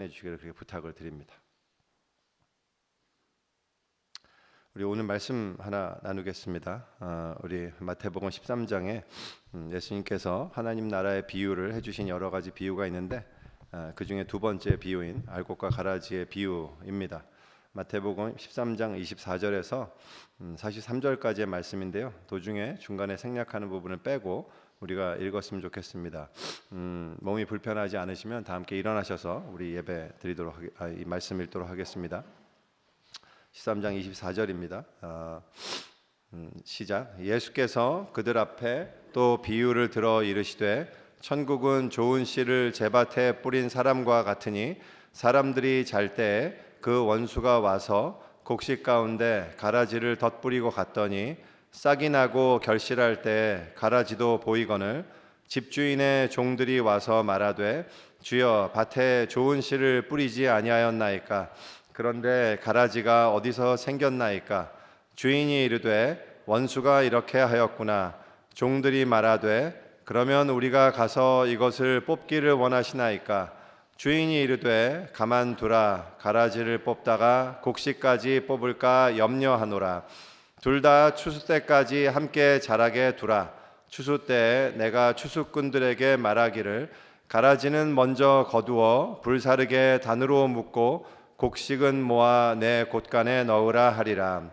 해주시기를 그렇게 부탁을 드립니다. 우리 오늘 말씀 하나 나누겠습니다. 우리 마태복음 13장에 예수님께서 하나님 나라의 비유를 해주신 여러 가지 비유가 있는데 그 중에 두 번째 비유인 알곡과 가라지의 비유입니다. 마태복음 13장 24절에서 43절까지의 말씀인데요. 도중에 중간에 생략하는 부분을 빼고 우리가 읽었으면 좋겠습니다. 몸이 불편하지 않으시면 다 함께 일어나셔서 우리 예배 드리도록 이 말씀 읽도록 하겠습니다. 13장 24절입니다. 시작. 예수께서 그들 앞에 또 비유를 들어 이르시되 천국은 좋은 씨를 제밭에 뿌린 사람과 같으니 사람들이 잘 때에 그 원수가 와서 곡식 가운데 가라지를 덧뿌리고 갔더니 싹이 나고 결실할 때 가라지도 보이거늘 집주인의 종들이 와서 말하되 주여 밭에 좋은 씨를 뿌리지 아니하였나이까 그런데 가라지가 어디서 생겼나이까 주인이 이르되 원수가 이렇게 하였구나 종들이 말하되 그러면 우리가 가서 이것을 뽑기를 원하시나이까 주인이 이르되 가만두라 가라지를 뽑다가 곡식까지 뽑을까 염려하노라 둘 다 추수 때까지 함께 자라게 두라 추수 때에 내가 추수꾼들에게 말하기를 가라지는 먼저 거두어 불사르게 단으로 묶고 곡식은 모아 내 곳간에 넣으라 하리라.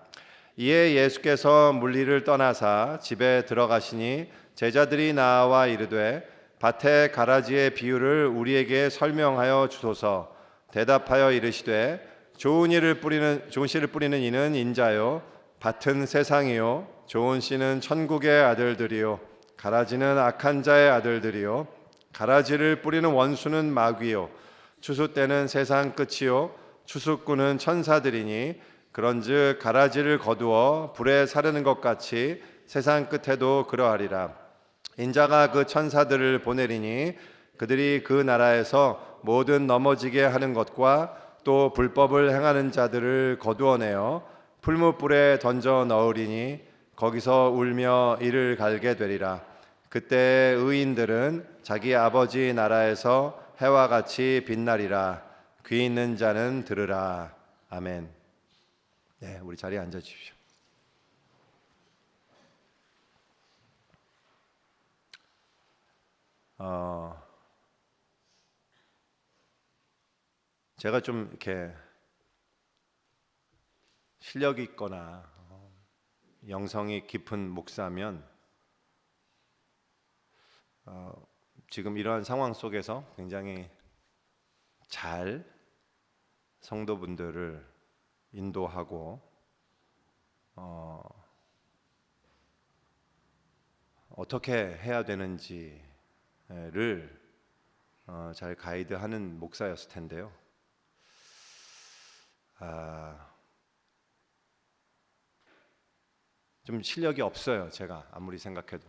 이에 예수께서 물리를 떠나사 집에 들어가시니 제자들이 나와 이르되 밭의 가라지의 비유를 우리에게 설명하여 주소서. 대답하여 이르시되 좋은 씨를 뿌리는 이는 인자요 밭은 세상이요 좋은 씨는 천국의 아들들이요 가라지는 악한 자의 아들들이요 가라지를 뿌리는 원수는 마귀요 추수 때는 세상 끝이요 추수꾼은 천사들이니 그런즉 가라지를 거두어 불에 사르는 것 같이 세상 끝에도 그러하리라. 인자가 그 천사들을 보내리니 그들이 그 나라에서 모든 넘어지게 하는 것과 또 불법을 행하는 자들을 거두어내어 풀무불에 던져 넣으리니 거기서 울며 이를 갈게 되리라. 그때 의인들은 자기 아버지 나라에서 해와 같이 빛나리라. 귀 있는 자는 들으라. 아멘. 네, 우리 자리에 앉아 주십시오. 제가 좀 이렇게 실력 있거나 영성이 깊은 목사면 지금 이러한 상황 속에서 굉장히 잘 성도분들을 인도하고 어떻게 해야 되는지를 잘 가이드하는 목사였을 텐데요. 좀 실력이 없어요. 제가 아무리 생각해도.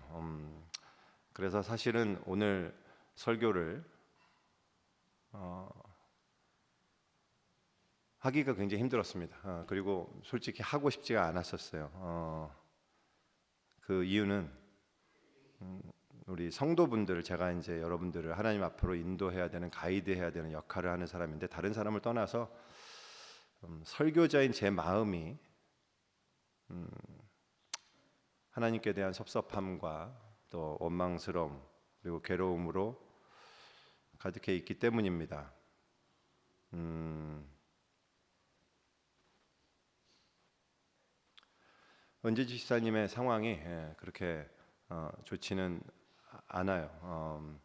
그래서 사실은 오늘 설교를 하기가 굉장히 힘들었습니다. 그리고 솔직히 하고 싶지가 않았었어요. 그 이유는 우리 성도분들 제가 이제 여러분들을 하나님 앞으로 인도해야 되는 가이드해야 되는 역할을 하는 사람인데 다른 사람을 떠나서 설교자인 제 마음이 하나님께 대한 섭섭함과 또 원망스러움 그리고 괴로움으로 가득해 있기 때문입니다. 은재지 집사님의 상황이 그렇게 좋지는 않아요.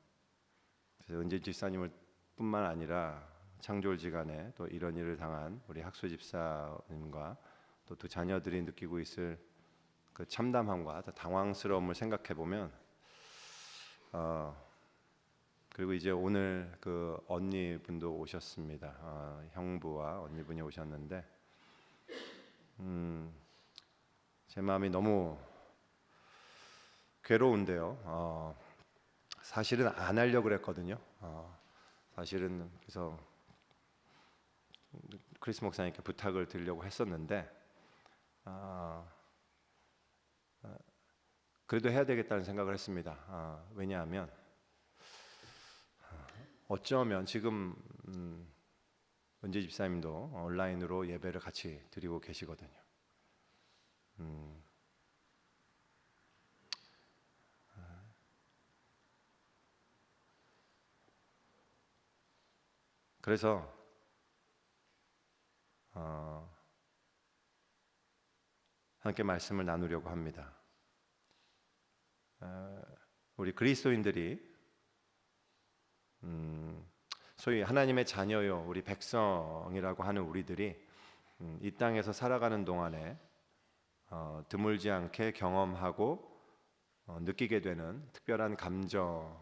그래서 은재지 집사님을 뿐만 아니라 창졸지간에 또 이런 일을 당한 우리 학수 집사님과 또 두 자녀들이 느끼고 있을 그 참담함과 당황스러움을 생각해 보면 그리고 이제 오늘 그 언니분도 오셨습니다. 형부와 언니분이 오셨는데 제 마음이 너무 괴로운데요. 사실은 안 하려고 그랬거든요. 사실은 그래서 크리스 목사님께 부탁을 드리려고 했었는데 그래도 해야 되겠다는 생각을 했습니다. 왜냐하면 어쩌면 지금 은지 집사님도 온라인으로 예배를 같이 드리고 계시거든요. 그래서 함께 말씀을 나누려고 합니다. 우리 그리스도인들이 소위 하나님의 자녀요, 우리 백성이라고 하는 우리들이 이 땅에서 살아가는 동안에 드물지 않게 경험하고 느끼게 되는 특별한 감정이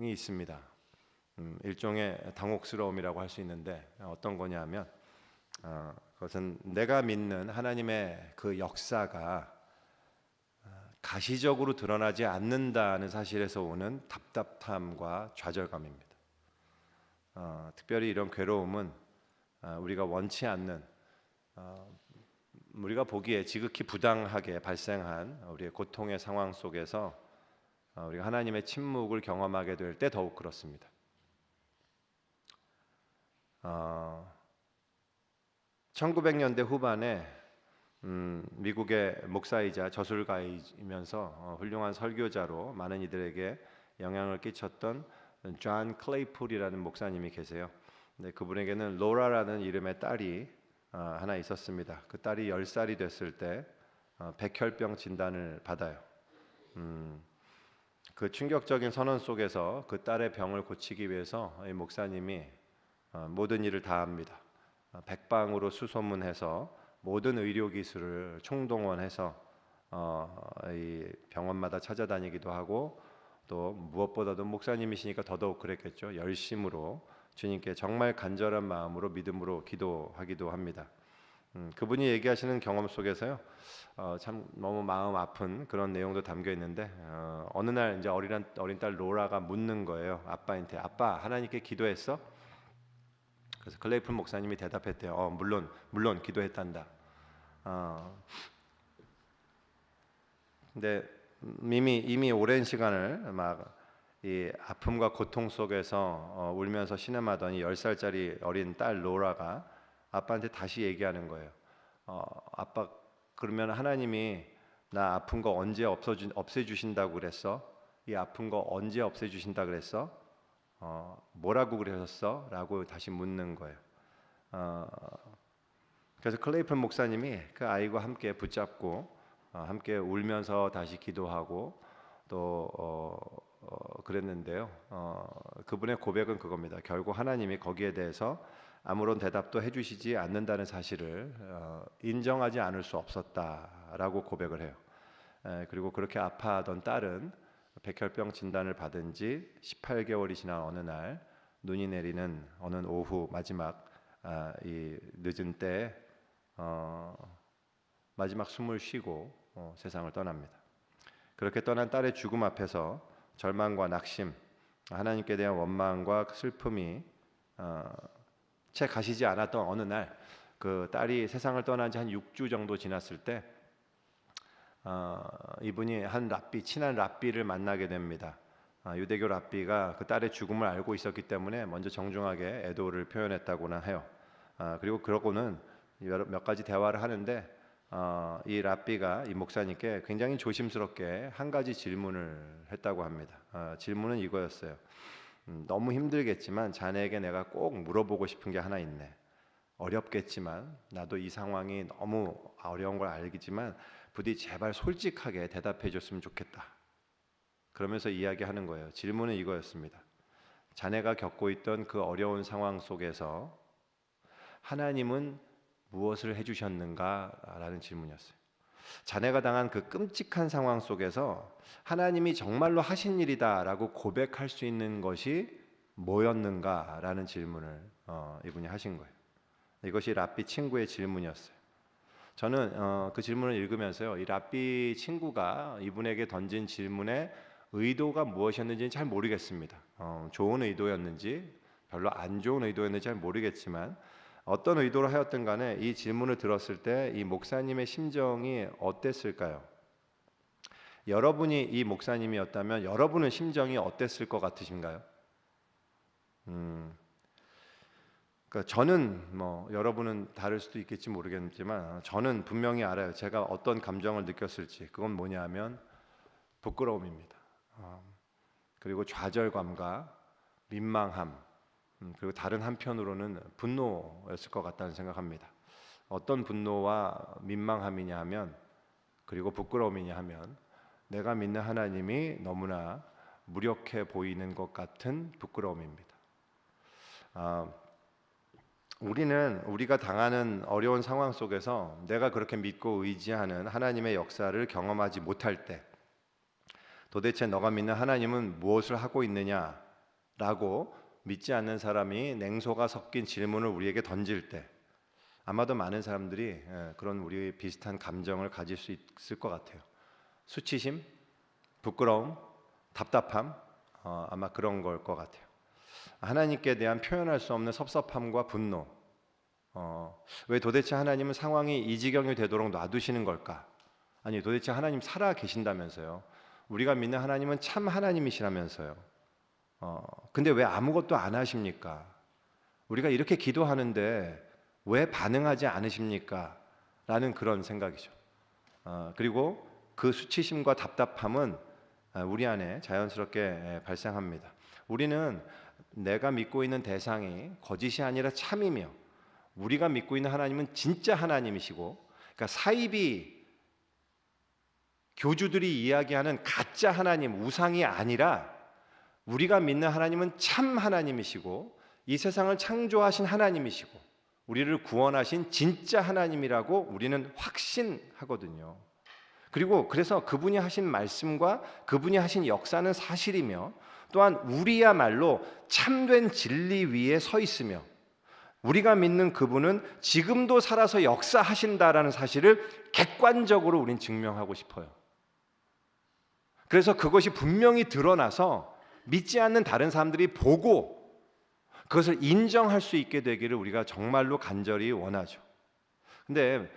있습니다. 일종의 당혹스러움이라고 할 수 있는데 어떤 거냐면 그것은 내가 믿는 하나님의 그 역사가 가시적으로 드러나지 않는다는 사실에서 오는 답답함과 좌절감입니다. 특별히 이런 괴로움은 우리가 원치 않는 우리가 보기에 지극히 부당하게 발생한 우리의 고통의 상황 속에서 우리가 하나님의 침묵을 경험하게 될 때 더욱 그렇습니다. 1900년대 후반에 미국의 목사이자 저술가이면서 훌륭한 설교자로 많은 이들에게 영향을 끼쳤던 존 클레이풀이라는 목사님이 계세요. 근데 그분에게는 로라라는 이름의 딸이 하나 있었습니다. 그 딸이 10살이 됐을 때 백혈병 진단을 받아요. 그 충격적인 선언 속에서 그 딸의 병을 고치기 위해서 이 목사님이 모든 일을 다 합니다. 백방으로 수소문해서 모든 의료 기술을 총동원해서 이 병원마다 찾아다니기도 하고 또 무엇보다도 목사님이시니까 더더욱 그랬겠죠. 열심으로 주님께 정말 간절한 마음으로 믿음으로 기도하기도 합니다. 그분이 얘기하시는 경험 속에서요, 참 너무 마음 아픈 그런 내용도 담겨 있는데 어느 날 이제 어린 딸 로라가 묻는 거예요. 아빠한테, 아빠 하나님께 기도했어? 그래서 클레이풀 목사님이 대답했대요. 물론 기도했단다. 근데 이미 오랜 시간을 막 이 아픔과 고통 속에서 울면서 신음하던 이 10살짜리 어린 딸 로라가 아빠한테 다시 얘기하는 거예요. 아빠, 그러면 하나님이 나 아픈 거 언제 없애주신다고 그랬어? 이 아픈 거 언제 없애주신다 그랬어? 뭐라고 그러셨어? 라고 다시 묻는 거예요. 그래서 클레이풀 목사님이 그 아이와 함께 붙잡고 함께 울면서 다시 기도하고 또 그랬는데요. 그분의 고백은 그겁니다. 결국 하나님이 거기에 대해서 아무런 대답도 해주시지 않는다는 사실을 인정하지 않을 수 없었다라고 고백을 해요. 그리고 그렇게 아파하던 딸은 백혈병 진단을 받은 지 18개월이 지난 어느 날 눈이 내리는 어느 오후 마지막 이 늦은 때에 마지막 숨을 쉬고 세상을 떠납니다. 그렇게 떠난 딸의 죽음 앞에서 절망과 낙심, 하나님께 대한 원망과 슬픔이 채 가시지 않았던 어느 날 그 딸이 세상을 떠난 지 한 6주 정도 지났을 때 이분이 한 친한 랍비를 만나게 됩니다. 유대교 랍비가 그 딸의 죽음을 알고 있었기 때문에 먼저 정중하게 애도를 표현했다고나 해요. 그리고 그러고는 몇 가지 대화를 하는데 이 랍비가 이 목사님께 굉장히 조심스럽게 한 가지 질문을 했다고 합니다. 질문은 이거였어요. 너무 힘들겠지만 자네에게 내가 꼭 물어보고 싶은 게 하나 있네. 어렵겠지만 나도 이 상황이 너무 어려운 걸 알겠지만 부디 제발 솔직하게 대답해 줬으면 좋겠다. 그러면서 이야기하는 거예요. 질문은 이거였습니다. 자네가 겪고 있던 그 어려운 상황 속에서 하나님은 무엇을 해주셨는가? 라는 질문이었어요. 자네가 당한 그 끔찍한 상황 속에서 하나님이 정말로 하신 일이다 라고 고백할 수 있는 것이 뭐였는가? 라는 질문을 이분이 하신 거예요. 이것이 랍비 친구의 질문이었어요. 저는 그 질문을 읽으면서요, 이 랍비 친구가 이분에게 던진 질문의 의도가 무엇이었는지는 잘 모르겠습니다. 좋은 의도였는지 별로 안 좋은 의도였는지 잘 모르겠지만 어떤 의도로 하였든 간에 이 질문을 들었을 때 이 목사님의 심정이 어땠을까요? 여러분이 이 목사님이었다면 여러분의 심정이 어땠을 것 같으신가요? 그러니까 저는 여러분은 다를 수도 있겠지 모르겠지만 저는 분명히 알아요. 제가 어떤 감정을 느꼈을지. 그건 뭐냐면 부끄러움입니다. 그리고 좌절감과 민망함, 그리고 다른 한편으로는 분노였을 것 같다는 생각합니다. 어떤 분노와 민망함이냐 하면, 그리고 부끄러움이냐 하면, 내가 믿는 하나님이 너무나 무력해 보이는 것 같은 부끄러움입니다. 우리가 당하는 어려운 상황 속에서 내가 그렇게 믿고 의지하는 하나님의 역사를 경험하지 못할 때, 도대체 너가 믿는 하나님은 무엇을 하고 있느냐라고 믿지 않는 사람이 냉소가 섞인 질문을 우리에게 던질 때, 아마도 많은 사람들이 그런 우리 비슷한 감정을 가질 수 있을 것 같아요. 수치심, 부끄러움, 답답함, 아마 그런 걸 것 같아요. 하나님께 대한 표현할 수 없는 섭섭함과 분노. 왜 도대체 하나님은 상황이 이 지경이 되도록 놔두시는 걸까? 아니, 도대체 하나님 살아 계신다면서요. 우리가 믿는 하나님은 참 하나님이시라면서요. 근데 왜 아무것도 안 하십니까? 우리가 이렇게 기도하는데 왜 반응하지 않으십니까? 라는 그런 생각이죠. 그리고 그 수치심과 답답함은 우리 안에 자연스럽게 발생합니다. 우리는 내가 믿고 있는 대상이 거짓이 아니라 참이며, 우리가 믿고 있는 하나님은 진짜 하나님이시고, 그러니까 사이비 교주들이 이야기하는 가짜 하나님, 우상이 아니라 우리가 믿는 하나님은 참 하나님이시고, 이 세상을 창조하신 하나님이시고, 우리를 구원하신 진짜 하나님이라고 우리는 확신하거든요. 그리고 그래서 그분이 하신 말씀과 그분이 하신 역사는 사실이며, 또한 우리야말로 참된 진리 위에 서 있으며, 우리가 믿는 그분은 지금도 살아서 역사하신다라는 사실을 객관적으로 우린 증명하고 싶어요. 그래서 그것이 분명히 드러나서 믿지 않는 다른 사람들이 보고 그것을 인정할 수 있게 되기를 우리가 정말로 간절히 원하죠. 근데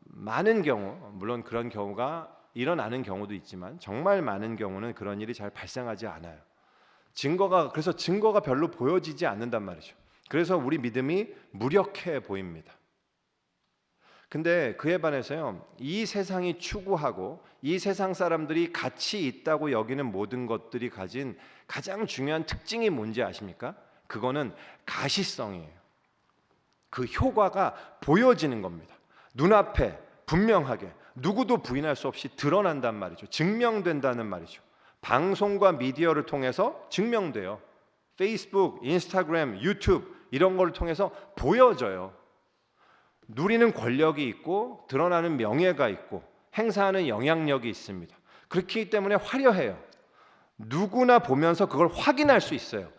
많은 경우, 물론 그런 경우가 일어나는 경우도 있지만 정말 많은 경우는 그런 일이 잘 발생하지 않아요. 그래서 증거가 별로 보여지지 않는단 말이죠. 그래서 우리 믿음이 무력해 보입니다. 근데 그에 반해서요, 이 세상이 추구하고 이 세상 사람들이 가치 있다고 여기는 모든 것들이 가진 가장 중요한 특징이 뭔지 아십니까? 그거는 가시성이에요. 그 효과가 보여지는 겁니다. 눈앞에 분명하게 누구도 부인할 수 없이 드러난단 말이죠. 증명된다는 말이죠. 방송과 미디어를 통해서 증명돼요. 페이스북, 인스타그램, 유튜브 이런 걸 통해서 보여져요. 누리는 권력이 있고 드러나는 명예가 있고 행사하는 영향력이 있습니다. 그렇기 때문에 화려해요. 누구나 보면서 그걸 확인할 수 있어요.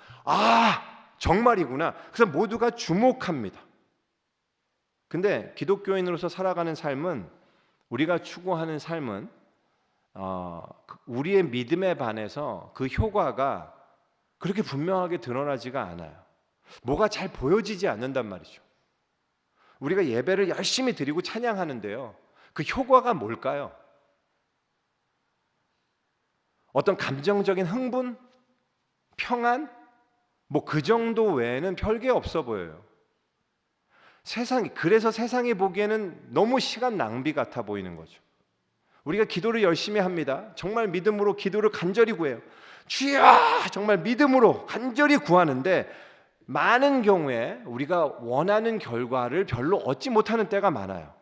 정말이구나. 그래서 모두가 주목합니다. 근데 기독교인으로서 살아가는 삶은, 우리가 추구하는 삶은 우리의 믿음에 반해서 그 효과가 그렇게 분명하게 드러나지가 않아요. 뭐가 잘 보여지지 않는단 말이죠. 우리가 예배를 열심히 드리고 찬양하는데요, 그 효과가 뭘까요? 어떤 감정적인 흥분? 평안? 그 정도 외에는 별게 없어 보여요. 그래서 세상이 보기에는 너무 시간 낭비 같아 보이는 거죠. 우리가 기도를 열심히 합니다. 정말 믿음으로 기도를 간절히 구해요. 주여! 정말 믿음으로 간절히 구하는데 많은 경우에 우리가 원하는 결과를 별로 얻지 못하는 때가 많아요.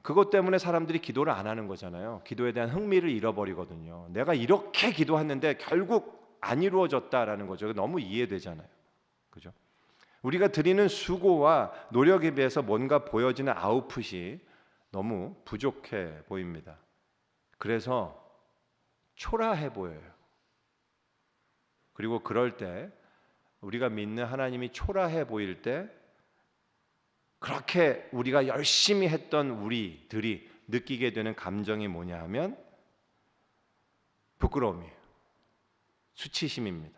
그것 때문에 사람들이 기도를 안 하는 거잖아요. 기도에 대한 흥미를 잃어버리거든요. 내가 이렇게 기도했는데 결국 안 이루어졌다라는 거죠. 너무 이해되잖아요. 그죠? 우리가 드리는 수고와 노력에 비해서 뭔가 보여지는 아웃풋이 너무 부족해 보입니다. 그래서 초라해 보여요. 그리고 그럴 때, 우리가 믿는 하나님이 초라해 보일 때, 그렇게 우리가 열심히 했던 우리들이 느끼게 되는 감정이 뭐냐 하면 부끄러움이에요. 수치심입니다.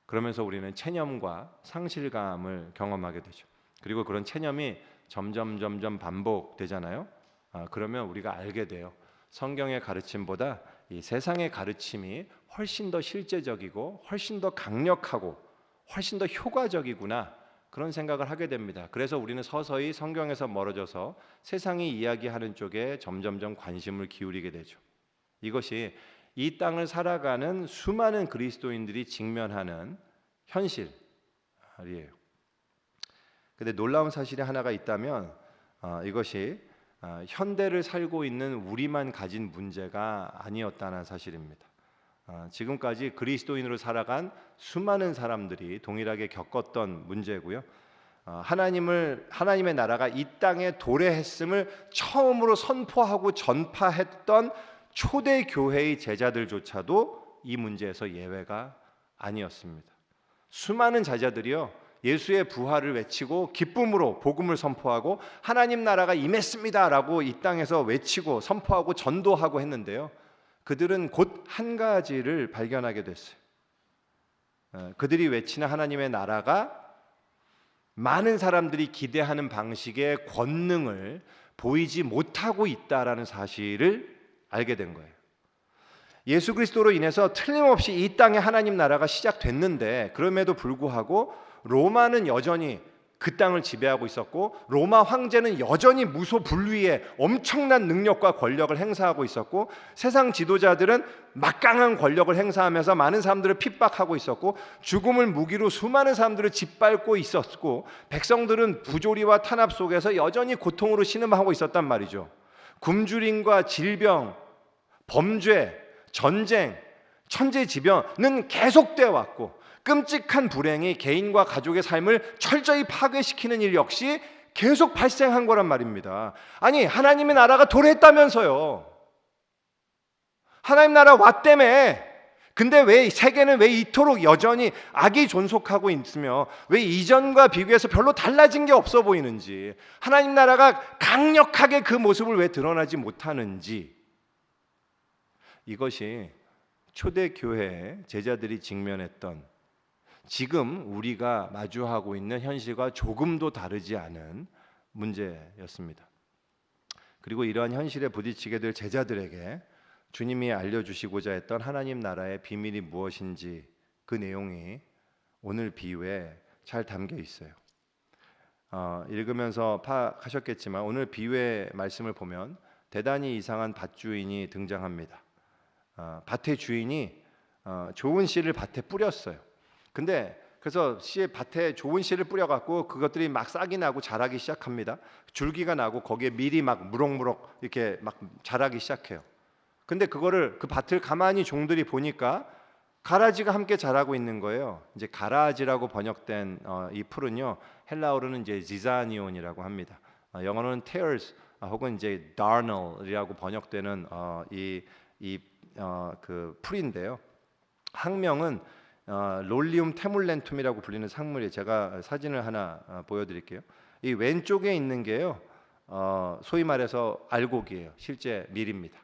그러면서 우리는 체념과 상실감을 경험하게 되죠. 그리고 그런 체념이 점점 반복되잖아요. 그러면 우리가 알게 돼요. 성경의 가르침보다 이 세상의 가르침이 훨씬 더 실제적이고 훨씬 더 강력하고 훨씬 더 효과적이구나 그런 생각을 하게 됩니다. 그래서 우리는 서서히 성경에서 멀어져서 세상이 이야기하는 쪽에 점점점 관심을 기울이게 되죠. 이것이 이 땅을 살아가는 수많은 그리스도인들이 직면하는 현실이에요. 근데 놀라운 사실이 하나가 있다면 이것이 현대를 살고 있는 우리만 가진 문제가 아니었다는 사실입니다. 지금까지 그리스도인으로 살아간 수많은 사람들이 동일하게 겪었던 문제고요. 하나님의 나라가 이 땅에 도래했음을 처음으로 선포하고 전파했던 초대 교회의 제자들조차도 이 문제에서 예외가 아니었습니다. 수많은 제자들이요, 예수의 부활을 외치고 기쁨으로 복음을 선포하고 하나님 나라가 임했습니다라고 이 땅에서 외치고 선포하고 전도하고 했는데요, 그들은 곧 한 가지를 발견하게 됐어요. 그들이 외치는 하나님의 나라가 많은 사람들이 기대하는 방식의 권능을 보이지 못하고 있다라는 사실을 알게 된 거예요. 예수 그리스도로 인해서 틀림없이 이 땅에 하나님 나라가 시작됐는데, 그럼에도 불구하고 로마는 여전히 그 땅을 지배하고 있었고, 로마 황제는 여전히 무소불위의 엄청난 능력과 권력을 행사하고 있었고, 세상 지도자들은 막강한 권력을 행사하면서 많은 사람들을 핍박하고 있었고, 죽음을 무기로 수많은 사람들을 짓밟고 있었고, 백성들은 부조리와 탄압 속에서 여전히 고통으로 신음하고 있었단 말이죠. 굶주림과 질병, 범죄, 전쟁, 천재지변은 계속되어 왔고, 끔찍한 불행이 개인과 가족의 삶을 철저히 파괴시키는 일 역시 계속 발생한 거란 말입니다. 아니, 하나님의 나라가 도래했다면서요. 하나님 나라 왔다며. 근데 왜 세계는 왜 이토록 여전히 악이 존속하고 있으며 왜 이전과 비교해서 별로 달라진 게 없어 보이는지, 하나님 나라가 강력하게 그 모습을 왜 드러나지 못하는지, 이것이 초대교회의 제자들이 직면했던, 지금 우리가 마주하고 있는 현실과 조금도 다르지 않은 문제였습니다. 그리고 이러한 현실에 부딪히게 될 제자들에게 주님이 알려주시고자 했던 하나님 나라의 비밀이 무엇인지, 그 내용이 오늘 비유에 잘 담겨 있어요. 읽으면서 파악하셨겠지만 오늘 비유의 말씀을 보면 대단히 이상한 밭주인이 등장합니다. 밭의 주인이 좋은 씨를 밭에 뿌렸어요. 근데 그래서 밭에 좋은 씨를 뿌려갖고 그것들이 막 싹이 나고 자라기 시작합니다. 줄기가 나고 거기에 밀이 막 무럭무럭 이렇게 막 자라기 시작해요. 근데 그 밭을 가만히 종들이 보니까 가라지가 함께 자라고 있는 거예요. 이제 가라지라고 번역된 이 풀은요, 헬라어로는 이제 지자니온이라고 합니다. 영어로는 tares 혹은 이제 darnel이라고 번역되는 그 풀인데요. 학명은 롤리움 테물렌툼이라고 불리는 작물이에요. 제가 사진을 하나 보여드릴게요. 이 왼쪽에 있는 게요, 소위 말해서 알곡이에요. 실제 밀입니다.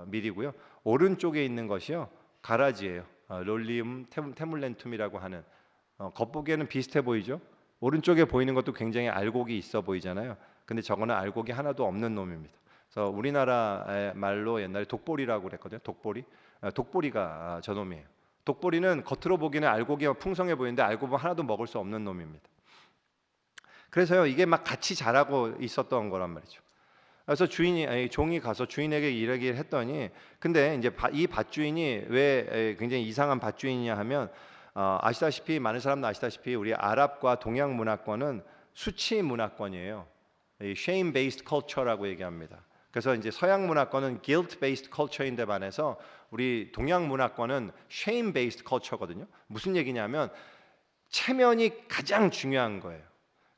밀이고요. 오른쪽에 있는 것이요, 가라지예요. 롤리움 테물렌툼이라고 하는, 겉보기에는 비슷해 보이죠. 오른쪽에 보이는 것도 굉장히 알곡이 있어 보이잖아요. 근데 저거는 알곡이 하나도 없는 놈입니다. 그래서 우리나라의 말로 옛날에 독보리라고 그랬거든요. 독보리가 저놈이에요. 독보리는 겉으로 보기에는 알곡이 풍성해 보이는데 알고 보면 하나도 먹을 수 없는 놈입니다. 그래서요, 이게 막 같이 자라고 있었던 거란 말이죠. 그래서 종이 가서 주인에게 이야기를 했더니, 근데 이제 이 밭주인이 왜 굉장히 이상한 밭주인이냐 하면, 아시다시피, 많은 사람도 아시다시피 우리 아랍과 동양 문화권은 수치 문화권이에요. shame based culture라고 얘기합니다. 그래서 이제 서양 문화권은 guilt based culture인데 반해서 우리 동양 문화권은 shame based culture거든요. 무슨 얘기냐면 체면이 가장 중요한 거예요.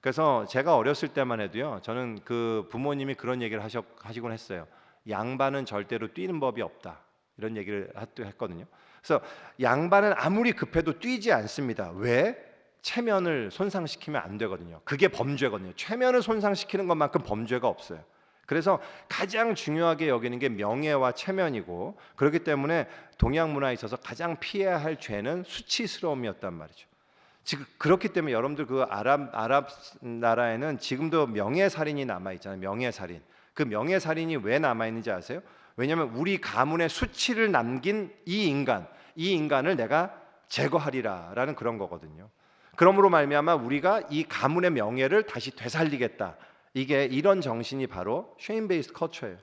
그래서 제가 어렸을 때만 해도요, 저는 그 부모님이 그런 얘기를 하시곤 했어요. 양반은 절대로 뛰는 법이 없다, 이런 얘기를 했거든요. 그래서 양반은 아무리 급해도 뛰지 않습니다. 왜? 체면을 손상시키면 안 되거든요. 그게 범죄거든요. 체면을 손상시키는 것만큼 범죄가 없어요. 그래서 가장 중요하게 여기는 게 명예와 체면이고, 그렇기 때문에 동양 문화에 있어서 가장 피해야 할 죄는 수치스러움이었단 말이죠. 지금 그렇기 때문에 여러분들 그 아랍 나라에는 지금도 명예살인이 남아 있잖아요. 명예살인. 그 명예살인이 왜 남아 있는지 아세요? 왜냐하면 우리 가문의 수치를 남긴 이 인간을 내가 제거하리라라는 그런 거거든요. 그러므로 말미암아 우리가 이 가문의 명예를 다시 되살리겠다. 이게 이런 정신이 바로 shame based culture예요.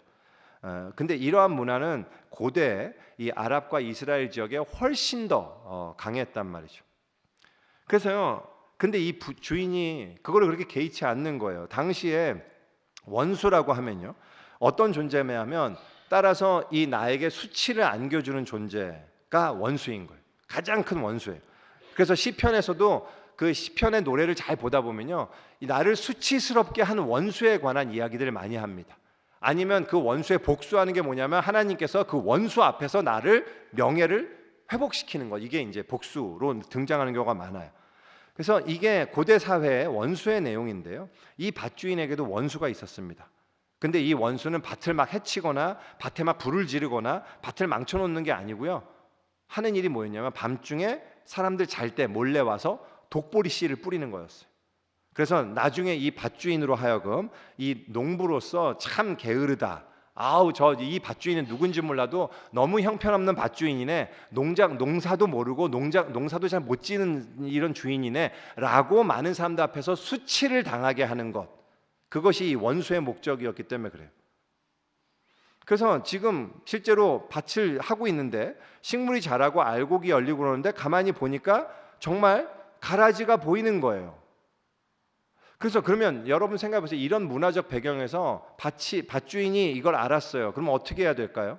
근데 이러한 문화는 고대 이 아랍과 이스라엘 지역에 훨씬 더 강했단 말이죠. 그래서요. 근데 이 주인이 그거를 그렇게 개의치 않는 거예요. 당시에 원수라고 하면요. 어떤 존재냐면 따라서 이 나에게 수치를 안겨주는 존재가 원수인 거예요. 가장 큰 원수예요. 그래서 시편에서도 그 시편의 노래를 잘 보다 보면요. 이 나를 수치스럽게 한 원수에 관한 이야기들을 많이 합니다. 아니면 그 원수에 복수하는 게 뭐냐면 하나님께서 그 원수 앞에서 나를 명예를 회복시키는 것. 이게 이제 복수로 등장하는 경우가 많아요. 그래서 이게 고대 사회의 원수의 내용인데요. 이 밭주인에게도 원수가 있었습니다. 근데 이 원수는 밭을 막 해치거나 밭에 막 불을 지르거나 밭을 망쳐놓는 게 아니고요. 하는 일이 뭐였냐면 밤중에 사람들 잘 때 몰래 와서 독보리 씨를 뿌리는 거였어요. 그래서 나중에 이 밭주인으로 하여금 이 농부로서 참 게으르다. 아우 저 이 밭주인은 누군지 몰라도 너무 형편없는 밭주인이네. 농사도 모르고 농사도 잘 못 지는 이런 주인이네라고 많은 사람들 앞에서 수치를 당하게 하는 것. 그것이 이 원수의 목적이었기 때문에 그래요. 그래서 지금 실제로 밭을 하고 있는데 식물이 자라고 알곡이 열리고 그러는데 가만히 보니까 정말 가라지가 보이는 거예요. 그래서 그러면 여러분 생각해 보세요. 이런 문화적 배경에서 밭주인이 이걸 알았어요. 그럼 어떻게 해야 될까요?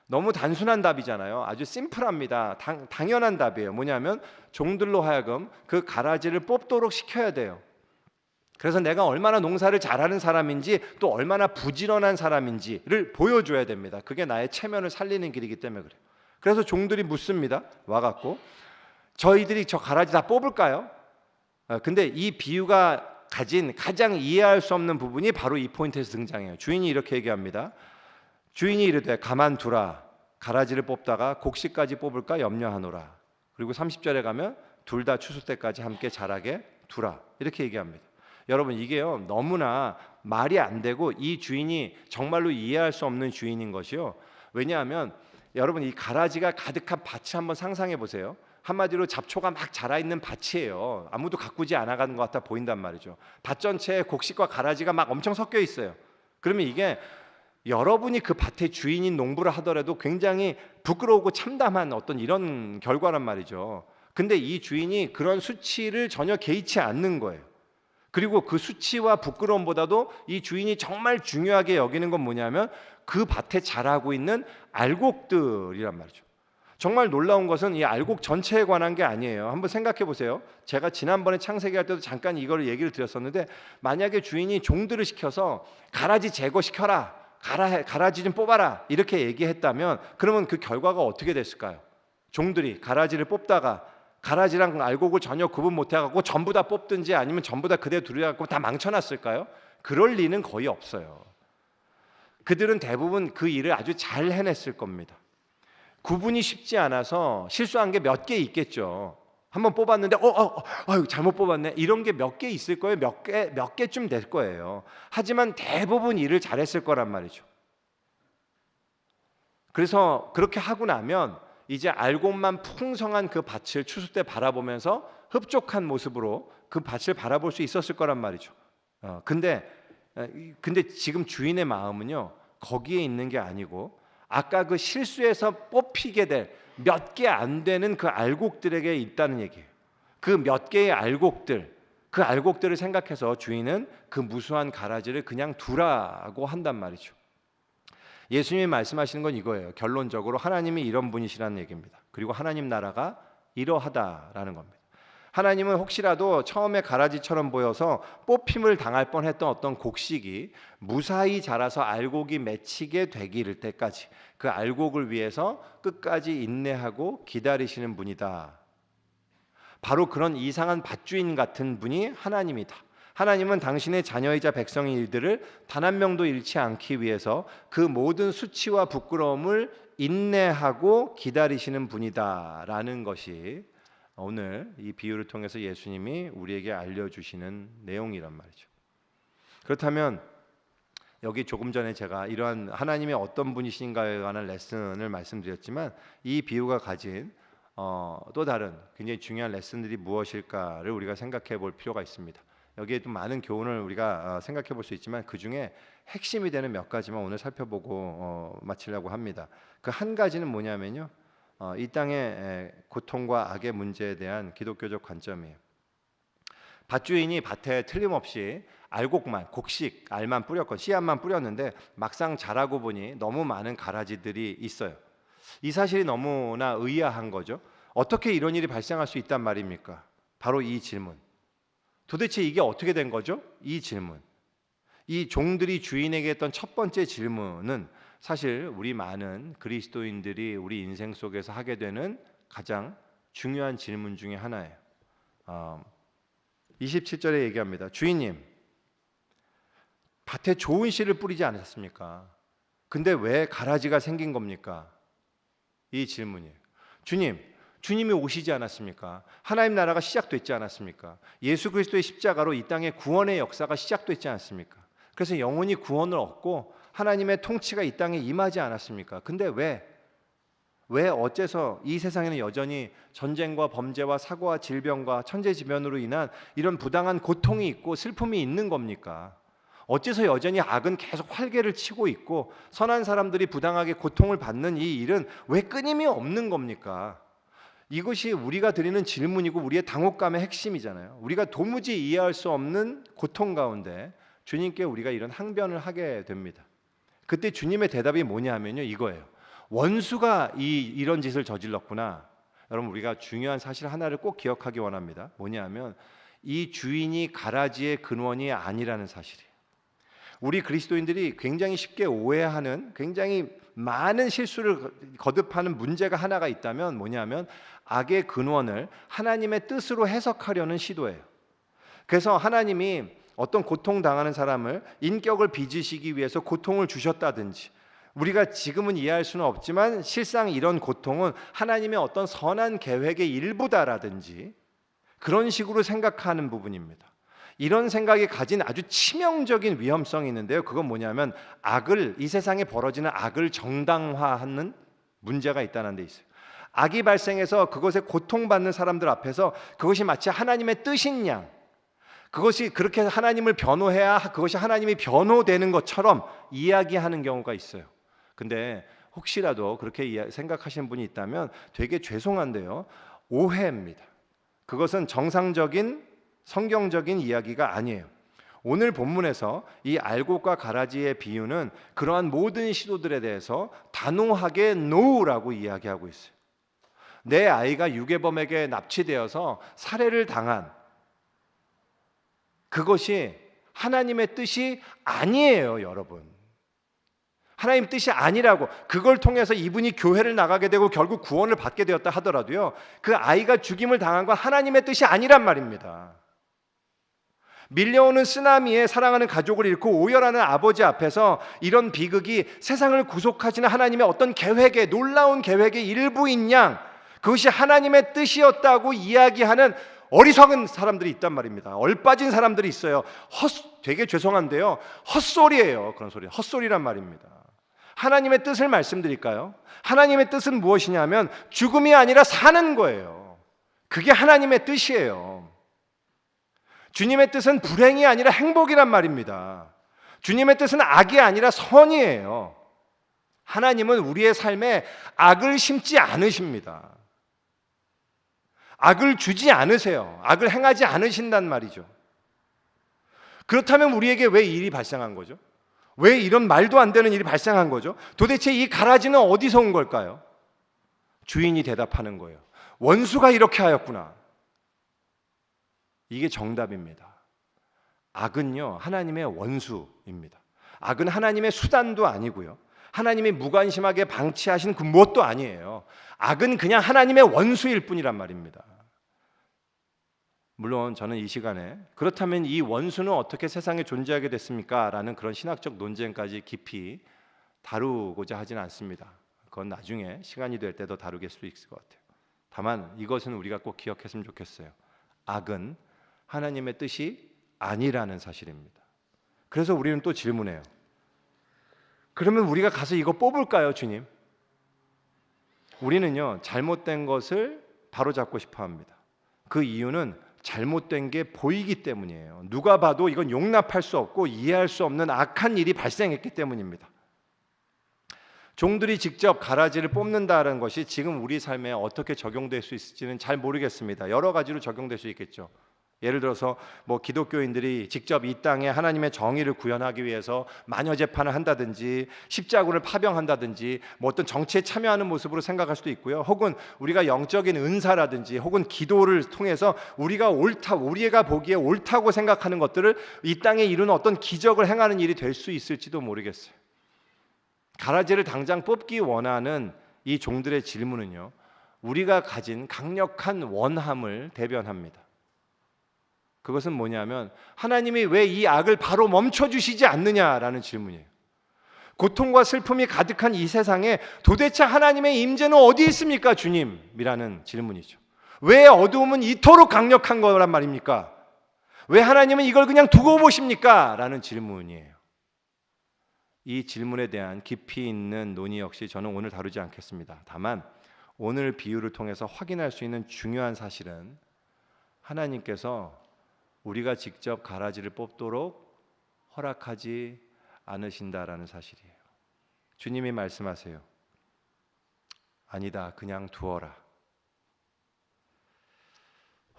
너무 단순한 답이잖아요. 아주 심플합니다. 당연한 답이에요. 뭐냐면 종들로 하여금 그 가라지를 뽑도록 시켜야 돼요. 그래서 내가 얼마나 농사를 잘하는 사람인지 또 얼마나 부지런한 사람인지를 보여줘야 됩니다. 그게 나의 체면을 살리는 길이기 때문에 그래요. 그래서 종들이 묻습니다. 와갖고 저희들이 저 가라지 다 뽑을까요? 근데 이 비유가 가진 가장 이해할 수 없는 부분이 바로 이 포인트에서 등장해요. 주인이 이렇게 얘기합니다. 주인이 이르되 가만두라. 가라지를 뽑다가 곡식까지 뽑을까 염려하노라. 그리고 30절에 가면 둘 다 추수 때까지 함께 자라게 두라. 이렇게 얘기합니다. 여러분 이게요 너무나 말이 안 되고 이 주인이 정말로 이해할 수 없는 주인인 것이요. 왜냐하면 여러분 이 가라지가 가득한 밭을 한번 상상해 보세요. 한마디로 잡초가 막 자라있는 밭이에요. 아무도 가꾸지 않아가는 것 같아 보인단 말이죠. 밭 전체에 곡식과 가라지가 막 엄청 섞여 있어요. 그러면 이게 여러분이 그 밭의 주인인 농부를 하더라도 굉장히 부끄러우고 참담한 어떤 이런 결과란 말이죠. 근데 이 주인이 그런 수치를 전혀 개의치 않는 거예요. 그리고 그 수치와 부끄러움보다도 이 주인이 정말 중요하게 여기는 건 뭐냐면 그 밭에 자라고 있는 알곡들이란 말이죠. 정말 놀라운 것은 이 알곡 전체에 관한 게 아니에요. 한번 생각해 보세요. 제가 지난번에 창세기 할 때도 잠깐 이걸 얘기를 드렸었는데 만약에 주인이 종들을 시켜서 가라지 제거시켜라. 가라지 좀 뽑아라. 이렇게 얘기했다면 그러면 그 결과가 어떻게 됐을까요? 종들이 가라지를 뽑다가 가라지랑 알곡을 전혀 구분 못해갖고 전부 다 뽑든지 아니면 전부 다 그대로 들여갖고 다 망쳐놨을까요? 그럴 리는 거의 없어요. 그들은 대부분 그 일을 아주 잘 해냈을 겁니다. 구분이 쉽지 않아서 실수한 게 몇 개 있겠죠. 한번 뽑았는데 잘못 뽑았네. 이런 게 몇 개 있을 거예요. 몇 개쯤 될 거예요. 하지만 대부분 일을 잘했을 거란 말이죠. 그래서 그렇게 하고 나면 이제 알곡만 풍성한 그 밭을 추수 때 바라보면서 흡족한 모습으로 그 밭을 바라볼 수 있었을 거란 말이죠. 근데 지금 주인의 마음은요 거기에 있는 게 아니고 아까 그 실수해서 뽑히게 될 몇 개 안 되는 그 알곡들에게 있다는 얘기예요. 그 몇 개의 알곡들, 그 알곡들을 생각해서 주인은 그 무수한 가라지를 그냥 두라고 한단 말이죠. 예수님이 말씀하시는 건 이거예요. 결론적으로 하나님이 이런 분이시라는 얘기입니다. 그리고 하나님 나라가 이러하다라는 겁니다. 하나님은 혹시라도 처음에 가라지처럼 보여서 뽑힘을 당할 뻔했던 어떤 곡식이 무사히 자라서 알곡이 맺히게 되기를 때까지 그 알곡을 위해서 끝까지 인내하고 기다리시는 분이다. 바로 그런 이상한 밭주인 같은 분이 하나님이다. 하나님은 당신의 자녀이자 백성인 이들을 단 한 명도 잃지 않기 위해서 그 모든 수치와 부끄러움을 인내하고 기다리시는 분이다라는 것이 오늘 이 비유를 통해서 예수님이 우리에게 알려주시는 내용이란 말이죠. 그렇다면 여기 조금 전에 제가 이러한 하나님이 어떤 분이신가에 관한 레슨을 말씀드렸지만 이 비유가 가진 또 다른 굉장히 중요한 레슨들이 무엇일까를 우리가 생각해 볼 필요가 있습니다. 여기에 좀 많은 교훈을 우리가 생각해 볼 수 있지만 그 중에 핵심이 되는 몇 가지만 오늘 살펴보고 마치려고 합니다. 그 한 가지는 뭐냐면요, 이 땅의 고통과 악의 문제에 대한 기독교적 관점이에요. 밭주인이 밭에 틀림없이 알곡만, 곡식, 알만 뿌렸건 씨앗만 뿌렸는데 막상 자라고 보니 너무 많은 가라지들이 있어요. 이 사실이 너무나 의아한 거죠. 어떻게 이런 일이 발생할 수 있단 말입니까? 바로 이 질문. 도대체 이게 어떻게 된 거죠? 이 질문. 이 종들이 주인에게 했던 첫 번째 질문은 사실 우리 많은 그리스도인들이 우리 인생 속에서 하게 되는 가장 중요한 질문 중에 하나예요. 27절에 얘기합니다. 주인님, 밭에 좋은 씨를 뿌리지 않았습니까? 근데 왜 가라지가 생긴 겁니까? 이 질문이에요. 주님이 오시지 않았습니까? 하나님 나라가 시작됐지 않았습니까? 예수 그리스도의 십자가로 이 땅의 구원의 역사가 시작됐지 않습니까? 그래서 영원히 구원을 얻고 하나님의 통치가 이 땅에 임하지 않았습니까? 근데 왜 어째서 이 세상에는 여전히 전쟁과 범죄와 사고와 질병과 천재지변으로 인한 이런 부당한 고통이 있고 슬픔이 있는 겁니까? 어째서 여전히 악은 계속 활개를 치고 있고 선한 사람들이 부당하게 고통을 받는 이 일은 왜 끊임이 없는 겁니까? 이것이 우리가 드리는 질문이고 우리의 당혹감의 핵심이잖아요. 우리가 도무지 이해할 수 없는 고통 가운데 주님께 우리가 이런 항변을 하게 됩니다. 그때 주님의 대답이 뭐냐면요, 이거예요. 원수가 이런 짓을 저질렀구나. 여러분, 우리가 중요한 사실 하나를 꼭 기억하기 원합니다. 뭐냐면 이 주인이 가라지의 근원이 아니라는 사실이에요. 우리 그리스도인들이 굉장히 쉽게 오해하는, 굉장히 많은 실수를 거듭하는 문제가 하나가 있다면 뭐냐면 악의 근원을 하나님의 뜻으로 해석하려는 시도예요. 그래서 하나님이 어떤 고통당하는 사람을 인격을 빚으시기 위해서 고통을 주셨다든지, 우리가 지금은 이해할 수는 없지만 실상 이런 고통은 하나님의 어떤 선한 계획의 일부다라든지 그런 식으로 생각하는 부분입니다. 이런 생각이 가진 아주 치명적인 위험성이 있는데요. 그건 뭐냐면 이 세상에 벌어지는 악을 정당화하는 문제가 있다는 데 있어요. 악이 발생해서 그것에 고통받는 사람들 앞에서 그것이 마치 하나님의 뜻인 양, 그것이 그렇게 하나님을 변호해야 그것이 하나님이 변호되는 것처럼 이야기하는 경우가 있어요. 근데 혹시라도 그렇게 생각하시는 분이 있다면 되게 죄송한데요, 오해입니다. 그것은 정상적인 성경적인 이야기가 아니에요. 오늘 본문에서 이 알곡과 가라지의 비유는 그러한 모든 시도들에 대해서 단호하게 NO라고 이야기하고 있어요. 내 아이가 유괴범에게 납치되어서 살해를 당한 그것이 하나님의 뜻이 아니에요, 여러분. 하나님 뜻이 아니라고, 그걸 통해서 이분이 교회를 나가게 되고 결국 구원을 받게 되었다 하더라도요, 그 아이가 죽임을 당한 건 하나님의 뜻이 아니란 말입니다. 밀려오는 쓰나미에 사랑하는 가족을 잃고 오열하는 아버지 앞에서 이런 비극이 세상을 구속하시는 하나님의 어떤 계획의, 놀라운 계획의 일부인 양, 그것이 하나님의 뜻이었다고 이야기하는 어리석은 사람들이 있단 말입니다. 얼빠진 사람들이 있어요. 되게 죄송한데요, 헛소리예요. 그런 소리, 헛소리란 말입니다. 하나님의 뜻을 말씀드릴까요? 하나님의 뜻은 무엇이냐면 죽음이 아니라 사는 거예요. 그게 하나님의 뜻이에요. 주님의 뜻은 불행이 아니라 행복이란 말입니다. 주님의 뜻은 악이 아니라 선이에요. 하나님은 우리의 삶에 악을 심지 않으십니다. 악을 주지 않으세요. 악을 행하지 않으신단 말이죠. 그렇다면 우리에게 왜 이 일이 발생한 거죠? 왜 이런 말도 안 되는 일이 발생한 거죠? 도대체 이 가라지는 어디서 온 걸까요? 주인이 대답하는 거예요. 원수가 이렇게 하였구나. 이게 정답입니다. 악은요, 하나님의 원수입니다. 악은 하나님의 수단도 아니고요, 하나님이 무관심하게 방치하신 그 무엇도 아니에요. 악은 그냥 하나님의 원수일 뿐이란 말입니다. 물론 저는 이 시간에 그렇다면 이 원수는 어떻게 세상에 존재하게 됐습니까? 라는 그런 신학적 논쟁까지 깊이 다루고자 하지는 않습니다. 그건 나중에 시간이 될 때 더 다루게 수 있을 것 같아요. 다만 이것은 우리가 꼭 기억했으면 좋겠어요. 악은 하나님의 뜻이 아니라는 사실입니다. 그래서 우리는 또 질문해요. 그러면 우리가 가서 이거 뽑을까요, 주님? 우리는요, 잘못된 것을 바로잡고 싶어 합니다. 그 이유는 잘못된 게 보이기 때문이에요. 누가 봐도 이건 용납할 수 없고 이해할 수 없는 악한 일이 발생했기 때문입니다. 종들이 직접 가라지를 뽑는다는 것이 지금 우리 삶에 어떻게 적용될 수 있을지는 잘 모르겠습니다. 여러 가지로 적용될 수 있겠죠. 예를 들어서 기독교인들이 직접 이 땅에 하나님의 정의를 구현하기 위해서 마녀 재판을 한다든지 십자군을 파병한다든지 어떤 정치에 참여하는 모습으로 생각할 수도 있고요. 혹은 우리가 영적인 은사라든지 혹은 기도를 통해서 우리가 보기에 옳다고 생각하는 것들을 이 땅에 이루는 어떤 기적을 행하는 일이 될 수 있을지도 모르겠어요. 가라지를 당장 뽑기 원하는 이 종들의 질문은요, 우리가 가진 강력한 원함을 대변합니다. 그것은 뭐냐면 하나님이 왜 이 악을 바로 멈춰주시지 않느냐라는 질문이에요. 고통과 슬픔이 가득한 이 세상에 도대체 하나님의 임재는 어디 있습니까, 주님이라는 질문이죠. 왜 어두움은 이토록 강력한 거란 말입니까? 왜 하나님은 이걸 그냥 두고 보십니까? 라는 질문이에요. 이 질문에 대한 깊이 있는 논의 역시 저는 오늘 다루지 않겠습니다. 다만 오늘 비유를 통해서 확인할 수 있는 중요한 사실은 하나님께서 우리가 직접 가라지를 뽑도록 허락하지 않으신다라는 사실이에요. 주님이 말씀하세요. 아니다, 그냥 두어라.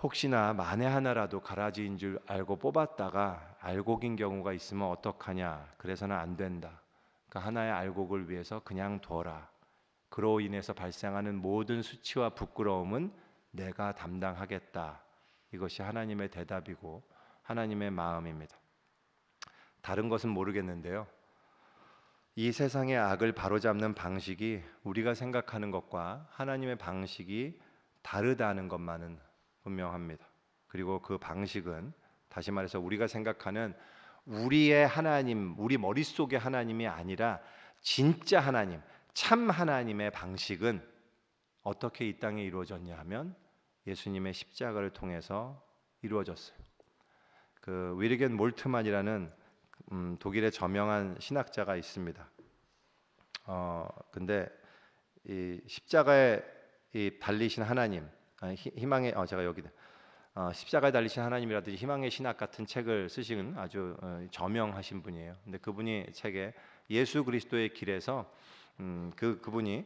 혹시나 만에 하나라도 가라지인 줄 알고 뽑았다가 알곡인 경우가 있으면 어떡하냐. 그래서는 안 된다. 그러니까 하나의 알곡을 위해서 그냥 둬라. 그로 인해서 발생하는 모든 수치와 부끄러움은 내가 담당하겠다. 이것이 하나님의 대답이고 하나님의 마음입니다. 다른 것은 모르겠는데요, 이 세상의 악을 바로잡는 방식이 우리가 생각하는 것과 하나님의 방식이 다르다는 것만은 분명합니다. 그리고 그 방식은 다시 말해서 우리가 생각하는 우리의 하나님, 우리 머릿속의 하나님이 아니라 진짜 하나님, 참 하나님의 방식은 어떻게 이 땅에 이루어졌냐 하면 예수님의 십자가를 통해서 이루어졌어요. 그 위르겐 몰트만이라는 독일의 저명한 신학자가 있습니다. 근데 이 십자가에 달리신 하나님, 희망의 제가 여기 십자가에 달리신 하나님이라든지 희망의 신학 같은 책을 쓰신 아주 저명하신 분이에요. 근데 그분이 책에 예수 그리스도의 길에서 그분이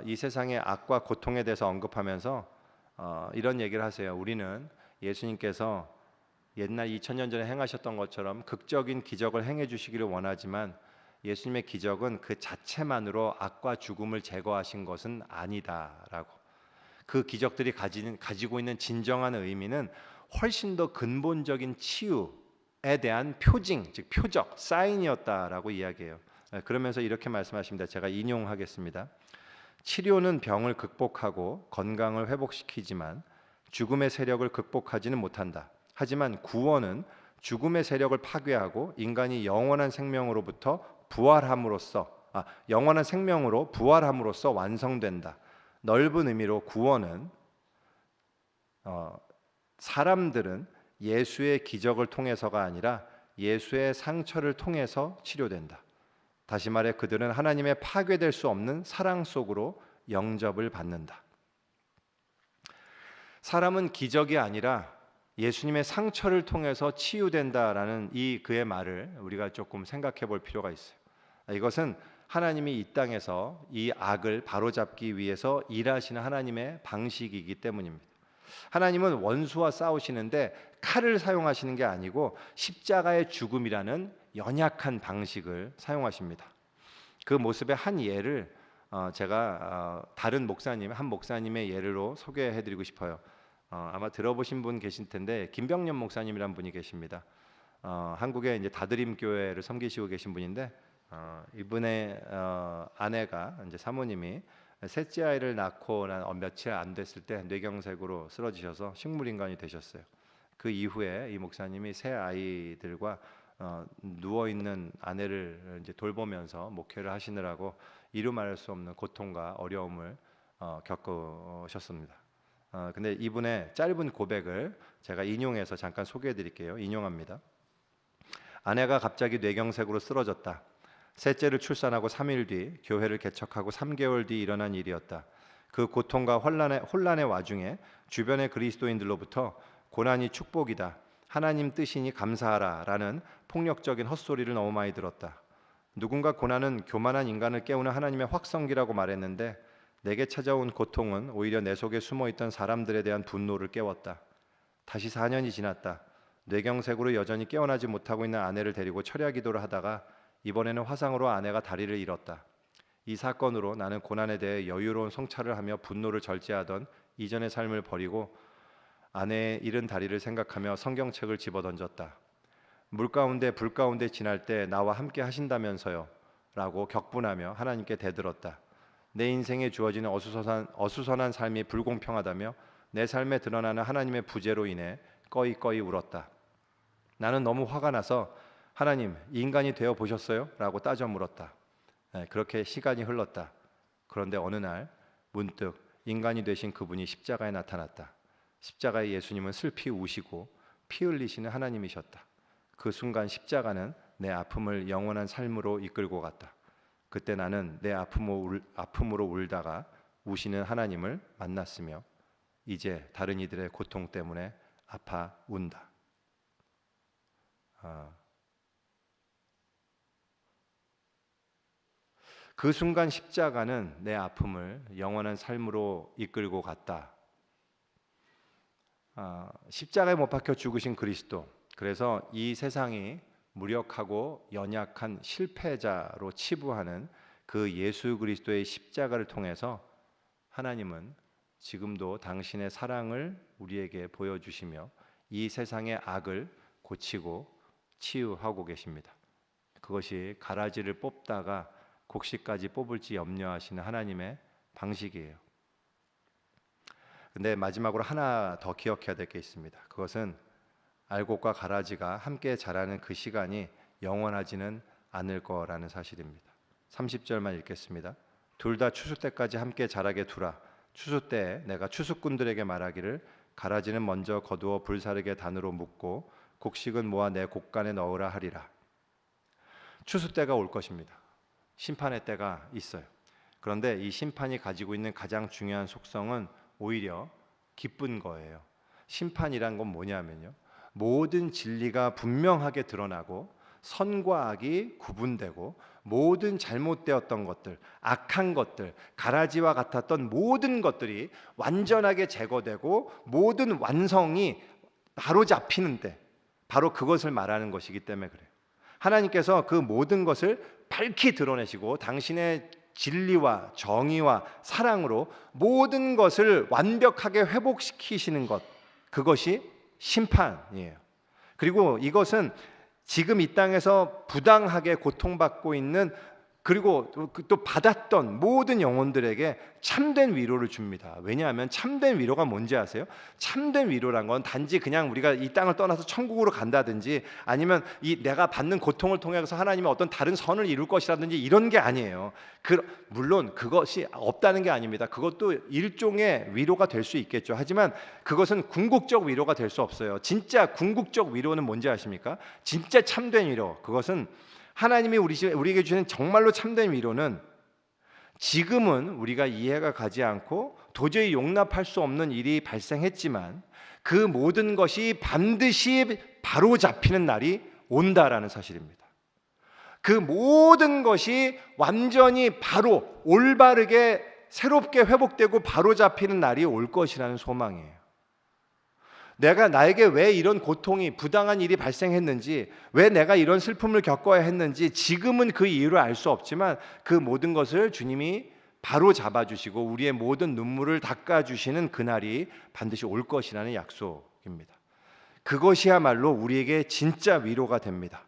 이 세상의 악과 고통에 대해서 언급하면서 이런 얘기를 하세요. 우리는 예수님께서 옛날 2000년 전에 행하셨던 것처럼 극적인 기적을 행해 주시기를 원하지만 예수님의 기적은 그 자체만으로 악과 죽음을 제거하신 것은 아니다라고. 그 기적들이 가지고 있는 진정한 의미는 훨씬 더 근본적인 치유에 대한 표징, 즉 표적, 사인이었다라고 이야기해요. 그러면서 이렇게 말씀하십니다. 제가 인용하겠습니다. 치료는 병을 극복하고 건강을 회복시키지만 죽음의 세력을 극복하지는 못한다. 하지만 구원은 죽음의 세력을 파괴하고 인간이 영원한 생명으로 부활함으로써 완성된다. 넓은 의미로 구원은 사람들은 예수의 기적을 통해서가 아니라 예수의 상처를 통해서 치료된다. 다시 말해 그들은 하나님의 파괴될 수 없는 사랑 속으로 영접을 받는다. 사람은 기적이 아니라 예수님의 상처를 통해서 치유된다라는 그의 말을 우리가 조금 생각해 볼 필요가 있어요. 이것은 하나님이 이 땅에서 이 악을 바로잡기 위해서 일하시는 하나님의 방식이기 때문입니다. 하나님은 원수와 싸우시는데 칼을 사용하시는 게 아니고 십자가의 죽음이라는 연약한 방식을 사용하십니다. 그 모습의 한 예를 제가 다른 한 목사님의 예로 소개해드리고 싶어요. 아마 들어보신 분 계실 텐데 김병년 목사님이란 분이 계십니다. 한국의 이제 다드림 교회를 섬기시고 계신 분인데 이분의 아내가 이제 사모님이 셋째 아이를 낳고 며칠 안 됐을 때 뇌경색으로 쓰러지셔서 식물인간이 되셨어요. 그 이후에 이 목사님이 새 아이들과 누워 있는 아내를 이제 돌보면서 목회를 하시느라고 이루 말할 수 없는 고통과 어려움을 겪으셨습니다. 근데 이분의 짧은 고백을 제가 인용해서 잠깐 소개해 드릴게요. 인용합니다. 아내가 갑자기 뇌경색으로 쓰러졌다. 셋째를 출산하고 3일 뒤 교회를 개척하고 3개월 뒤 일어난 일이었다. 그 고통과 혼란의 와중에 주변의 그리스도인들로부터 고난이 축복이다, 하나님 뜻이니 감사하라라는 폭력적인 헛소리를 너무 많이 들었다. 누군가 고난은 교만한 인간을 깨우는 하나님의 확성기라고 말했는데 내게 찾아온 고통은 오히려 내 속에 숨어있던 사람들에 대한 분노를 깨웠다. 다시 4년이 지났다. 뇌경색으로 여전히 깨어나지 못하고 있는 아내를 데리고 철야 기도를 하다가 이번에는 화상으로 아내가 다리를 잃었다. 이 사건으로 나는 고난에 대해 여유로운 성찰을 하며 분노를 절제하던 이전의 삶을 버리고 아내의 잃은 다리를 생각하며 성경책을 집어던졌다. 물 가운데 불 가운데 지날 때 나와 함께 하신다면서요 라고 격분하며 하나님께 대들었다. 내 인생에 주어지는 어수선한 삶이 불공평하다며 내 삶에 드러나는 하나님의 부재로 인해 꺼이꺼이 울었다. 나는 너무 화가 나서 하나님, 인간이 되어 보셨어요? 라고 따져 물었다. 그렇게 시간이 흘렀다. 그런데 어느 날 문득 인간이 되신 그분이 십자가에 나타났다. 십자가의 예수님은 슬피 우시고 피 흘리시는 하나님이셨다. 그 순간 십자가는 내 아픔을 영원한 삶으로 이끌고 갔다. 그때 나는 내 아픔으로 울다가 우시는 하나님을 만났으며 이제 다른 이들의 고통 때문에 아파 운다. 그 순간 십자가는 내 아픔을 영원한 삶으로 이끌고 갔다. 십자가에 못 박혀 죽으신 그리스도, 그래서 이 세상이 무력하고 연약한 실패자로 치부하는 그 예수 그리스도의 십자가를 통해서 하나님은 지금도 당신의 사랑을 우리에게 보여주시며 이 세상의 악을 고치고 치유하고 계십니다. 그것이 가라지를 뽑다가 곡식까지 뽑을지 염려하시는 하나님의 방식이에요. 근데 마지막으로 하나 더 기억해야 될 게 있습니다. 그것은 알곡과 가라지가 함께 자라는 그 시간이 영원하지는 않을 거라는 사실입니다. 30절만 읽겠습니다. 둘 다 추수 때까지 함께 자라게 두라. 추수 때에 내가 추수꾼들에게 말하기를 가라지는 먼저 거두어 불사르게 단으로 묶고 곡식은 모아 내 곡간에 넣으라 하리라. 추수 때가 올 것입니다. 심판의 때가 있어요. 그런데 이 심판이 가지고 있는 가장 중요한 속성은 오히려 기쁜 거예요. 심판이란 건 뭐냐면요, 모든 진리가 분명하게 드러나고 선과 악이 구분되고 모든 잘못되었던 것들, 악한 것들, 가라지와 같았던 모든 것들이 완전하게 제거되고 모든 완성이 바로 잡히는데, 바로 그것을 말하는 것이기 때문에 그래요. 하나님께서 그 모든 것을 밝히 드러내시고 당신의 진리와 정의와 사랑으로 모든 것을 완벽하게 회복시키시는 것, 그것이 심판이에요. 그리고 이것은 지금 이 땅에서 부당하게 고통받고 있는, 그리고 또 받았던 모든 영혼들에게 참된 위로를 줍니다. 왜냐하면 참된 위로가 뭔지 아세요? 참된 위로란 건 단지 그냥 우리가 이 땅을 떠나서 천국으로 간다든지 아니면 이 내가 받는 고통을 통해서 하나님이 어떤 다른 선을 이룰 것이라든지 이런 게 아니에요. 물론 그것이 없다는 게 아닙니다. 그것도 일종의 위로가 될 수 있겠죠. 하지만 그것은 궁극적 위로가 될 수 없어요. 진짜 궁극적 위로는 뭔지 아십니까? 진짜 참된 위로, 그것은 하나님이 우리에게 주시는 정말로 참된 위로는 지금은 우리가 이해가 가지 않고 도저히 용납할 수 없는 일이 발생했지만 그 모든 것이 반드시 바로 잡히는 날이 온다라는 사실입니다. 그 모든 것이 완전히 바로 올바르게 새롭게 회복되고 바로 잡히는 날이 올 것이라는 소망이에요. 나에게 왜 이런 고통이, 부당한 일이 발생했는지, 왜 내가 이런 슬픔을 겪어야 했는지 지금은 그 이유를 알 수 없지만 그 모든 것을 주님이 바로 잡아주시고 우리의 모든 눈물을 닦아주시는 그날이 반드시 올 것이라는 약속입니다. 그것이야말로 우리에게 진짜 위로가 됩니다.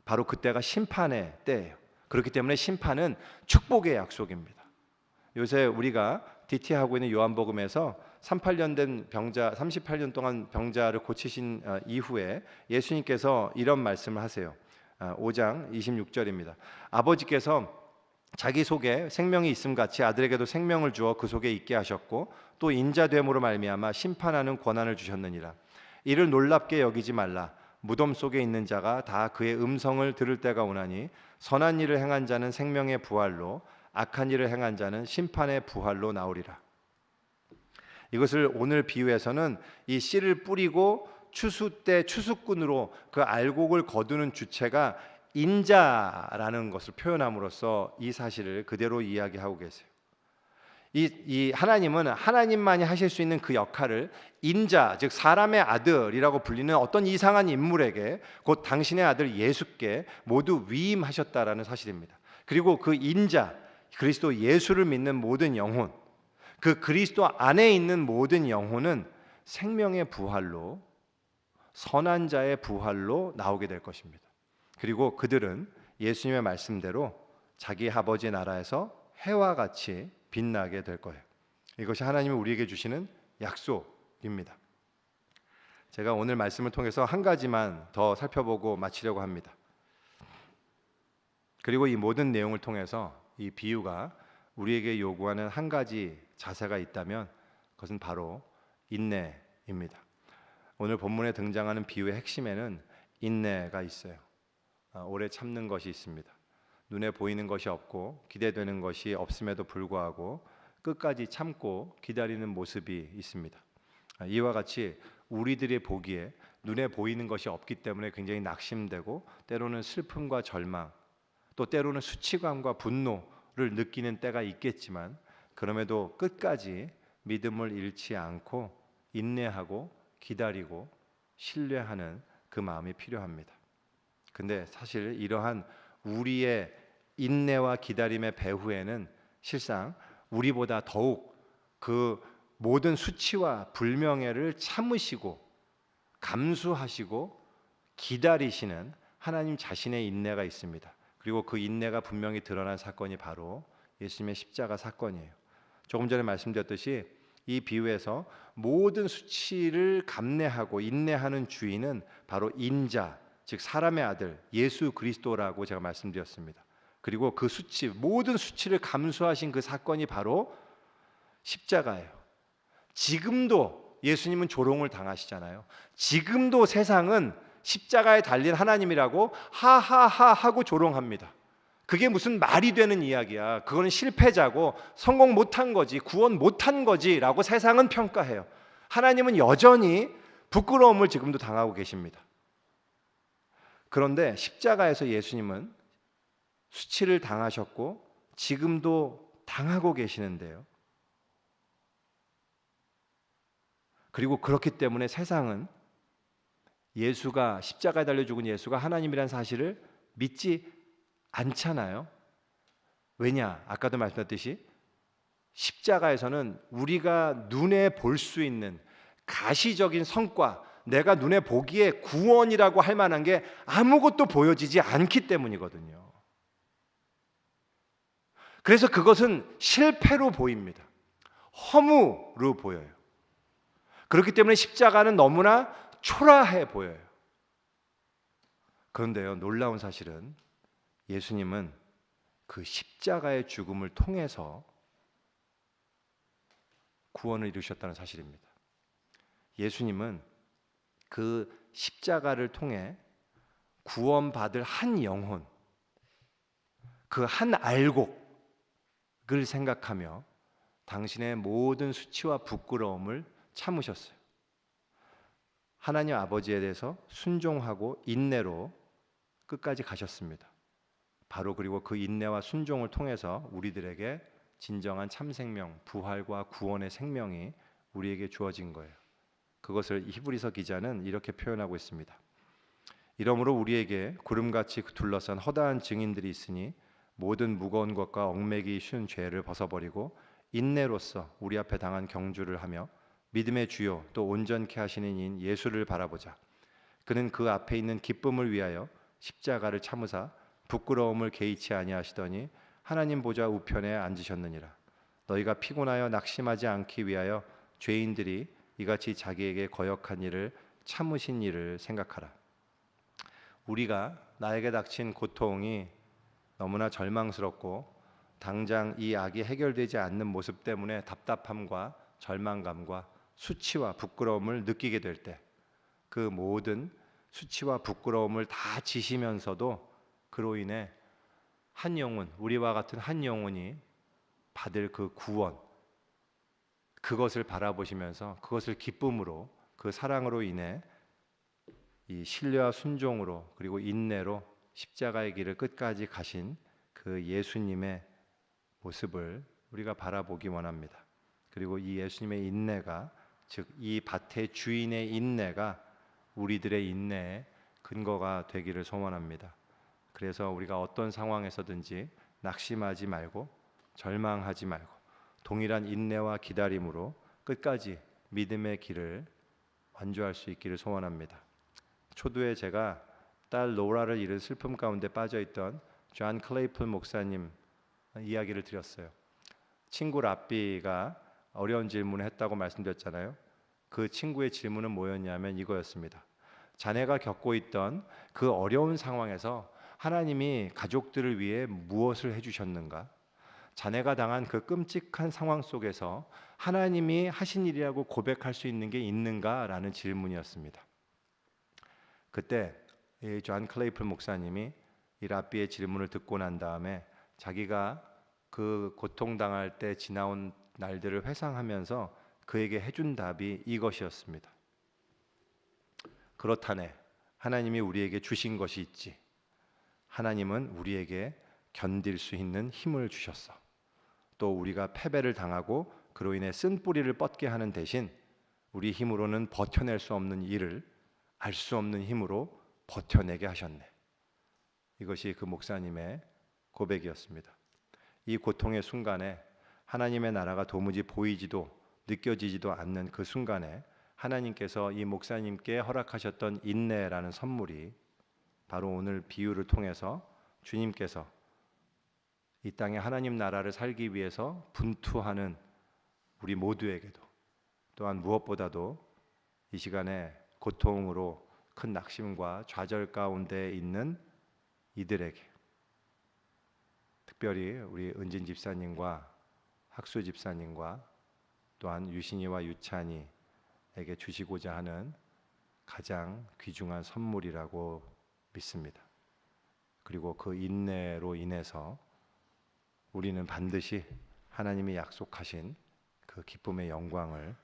바로 그때가 심판의 때예요. 그렇기 때문에 심판은 축복의 약속입니다. 요새 우리가 DT하고 있는 요한복음에서 38년 동안 병자를 고치신 이후에 예수님께서 이런 말씀을 하세요. 5장 26절입니다. 아버지께서 자기 속에 생명이 있음 같이 아들에게도 생명을 주어 그 속에 있게 하셨고 또 인자됨으로 말미암아 심판하는 권한을 주셨느니라. 이를 놀랍게 여기지 말라. 무덤 속에 있는 자가 다 그의 음성을 들을 때가 오나니 선한 일을 행한 자는 생명의 부활로 악한 일을 행한 자는 심판의 부활로 나오리라. 이것을 오늘 비유에서는 이 씨를 뿌리고 추수 때 추수꾼으로 그 알곡을 거두는 주체가 인자라는 것을 표현함으로써 이 사실을 그대로 이야기하고 계세요. 이 하나님은 하나님만이 하실 수 있는 그 역할을 인자, 즉 사람의 아들이라고 불리는 어떤 이상한 인물에게, 곧 당신의 아들 예수께 모두 위임하셨다라는 사실입니다. 그리고 그 인자, 그리스도 예수를 믿는 모든 영혼, 그 그리스도 안에 있는 모든 영혼은 생명의 부활로, 선한 자의 부활로 나오게 될 것입니다. 그리고 그들은 예수님의 말씀대로 자기 아버지 나라에서 해와 같이 빛나게 될 거예요. 이것이 하나님이 우리에게 주시는 약속입니다. 제가 오늘 말씀을 통해서 한 가지만 더 살펴보고 마치려고 합니다. 그리고 이 모든 내용을 통해서 이 비유가 우리에게 요구하는 한 가지 자세가 있다면 그것은 바로 인내입니다. 오늘 본문에 등장하는 비유의 핵심에는 인내가 있어요. 오래 참는 것이 있습니다. 눈에 보이는 것이 없고 기대되는 것이 없음에도 불구하고 끝까지 참고 기다리는 모습이 있습니다. 이와 같이 우리들의 보기에 눈에 보이는 것이 없기 때문에 굉장히 낙심되고 때로는 슬픔과 절망, 또 때로는 수치감과 분노를 느끼는 때가 있겠지만, 그럼에도 끝까지 믿음을 잃지 않고 인내하고 기다리고 신뢰하는 그 마음이 필요합니다. 근데 사실 이러한 우리의 인내와 기다림의 배후에는 실상 우리보다 더욱 그 모든 수치와 불명예를 참으시고 감수하시고 기다리시는 하나님 자신의 인내가 있습니다. 그리고 그 인내가 분명히 드러난 사건이 바로 예수님의 십자가 사건이에요. 조금 전에 말씀드렸듯이 이 비유에서 모든 수치를 감내하고 인내하는 주인은 바로 인자, 즉 사람의 아들 예수 그리스도라고 제가 말씀드렸습니다. 그리고 그 수치, 모든 수치를 감수하신 그 사건이 바로 십자가예요. 지금도 예수님은 조롱을 당하시잖아요. 지금도 세상은 십자가에 달린 하나님이라고 하하하 하고 조롱합니다. 그게 무슨 말이 되는 이야기야. 그거는 실패자고 성공 못한 거지, 구원 못한 거지 라고 세상은 평가해요. 하나님은 여전히 부끄러움을 지금도 당하고 계십니다. 그런데 십자가에서 예수님은 수치를 당하셨고 지금도 당하고 계시는데요. 그리고 그렇기 때문에 세상은 예수가, 십자가에 달려 죽은 예수가 하나님이라는 사실을 믿지 않잖아요. 왜냐? 아까도 말씀드렸듯이 십자가에서는 우리가 눈에 볼 수 있는 가시적인 성과, 내가 눈에 보기에 구원이라고 할 만한 게 아무것도 보여지지 않기 때문이거든요. 그래서 그것은 실패로 보입니다. 허무로 보여요. 그렇기 때문에 십자가는 너무나 초라해 보여요. 그런데요, 놀라운 사실은 예수님은 그 십자가의 죽음을 통해서 구원을 이루셨다는 사실입니다. 예수님은 그 십자가를 통해 구원받을 한 영혼, 그 한 알곡을 생각하며 당신의 모든 수치와 부끄러움을 참으셨어요. 하나님 아버지에 대해서 순종하고 인내로 끝까지 가셨습니다. 바로 그리고 그 인내와 순종을 통해서 우리들에게 진정한 참 생명, 부활과 구원의 생명이 우리에게 주어진 거예요. 그것을 히브리서 기자는 이렇게 표현하고 있습니다. 이러므로 우리에게 구름같이 둘러싼 허다한 증인들이 있으니 모든 무거운 것과 얽매기 쉬운 죄를 벗어버리고 인내로써 우리 앞에 당한 경주를 하며 믿음의 주요 또 온전케 하시는 이인 예수를 바라보자. 그는 그 앞에 있는 기쁨을 위하여 십자가를 참으사 부끄러움을 개의치 아니하시더니 하나님 보좌 우편에 앉으셨느니라. 너희가 피곤하여 낙심하지 않기 위하여 죄인들이 이같이 자기에게 거역한 일을 참으신 일을 생각하라. 우리가 나에게 닥친 고통이 너무나 절망스럽고 당장 이 악이 해결되지 않는 모습 때문에 답답함과 절망감과 수치와 부끄러움을 느끼게 될 때, 그 모든 수치와 부끄러움을 다 지시면서도 그로 인해 한 영혼, 우리와 같은 한 영혼이 받을 그 구원, 그것을 바라보시면서 그것을 기쁨으로, 그 사랑으로 인해 이 신뢰와 순종으로 그리고 인내로 십자가의 길을 끝까지 가신 그 예수님의 모습을 우리가 바라보기 원합니다. 그리고 이 예수님의 인내가, 즉 이 밭의 주인의 인내가 우리들의 인내의 근거가 되기를 소원합니다. 그래서 우리가 어떤 상황에서든지 낙심하지 말고 절망하지 말고 동일한 인내와 기다림으로 끝까지 믿음의 길을 완주할 수 있기를 소원합니다. 초두에 제가 딸 로라를 잃은 슬픔 가운데 빠져있던 존 클레이플 목사님 이야기를 드렸어요. 친구 라비가 어려운 질문을 했다고 말씀드렸잖아요. 그 친구의 질문은 뭐였냐면 이거였습니다. 자네가 겪고 있던 그 어려운 상황에서 하나님이 가족들을 위해 무엇을 해주셨는가? 자네가 당한 그 끔찍한 상황 속에서 하나님이 하신 일이라고 고백할 수 있는 게 있는가? 라는 질문이었습니다. 그때 존 클레이플 목사님이 이 라비의 질문을 듣고 난 다음에 자기가 그 고통당할 때 지나온 날들을 회상하면서 그에게 해준 답이 이것이었습니다. 그렇다네. 하나님이 우리에게 주신 것이 있지. 하나님은 우리에게 견딜 수 있는 힘을 주셨어. 또 우리가 패배를 당하고 그로 인해 쓴 뿌리를 뻗게 하는 대신 우리 힘으로는 버텨낼 수 없는 일을 알 수 없는 힘으로 버텨내게 하셨네. 이것이 그 목사님의 고백이었습니다. 이 고통의 순간에 하나님의 나라가 도무지 보이지도 느껴지지도 않는 그 순간에 하나님께서 이 목사님께 허락하셨던 인내라는 선물이 바로 오늘 비유를 통해서 주님께서 이 땅에 하나님 나라를 살기 위해서 분투하는 우리 모두에게도, 또한 무엇보다도 이 시간에 고통으로 큰 낙심과 좌절 가운데 있는 이들에게, 특별히 우리 은진 집사님과 학수 집사님과 또한 유신이와 유찬이에게 주시고자 하는 가장 귀중한 선물이라고 믿습니다. 그리고 그 인내로 인해서 우리는 반드시 하나님이 약속하신 그 기쁨의 영광을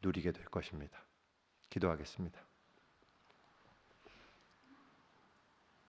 누리게 될 것입니다. 기도하겠습니다.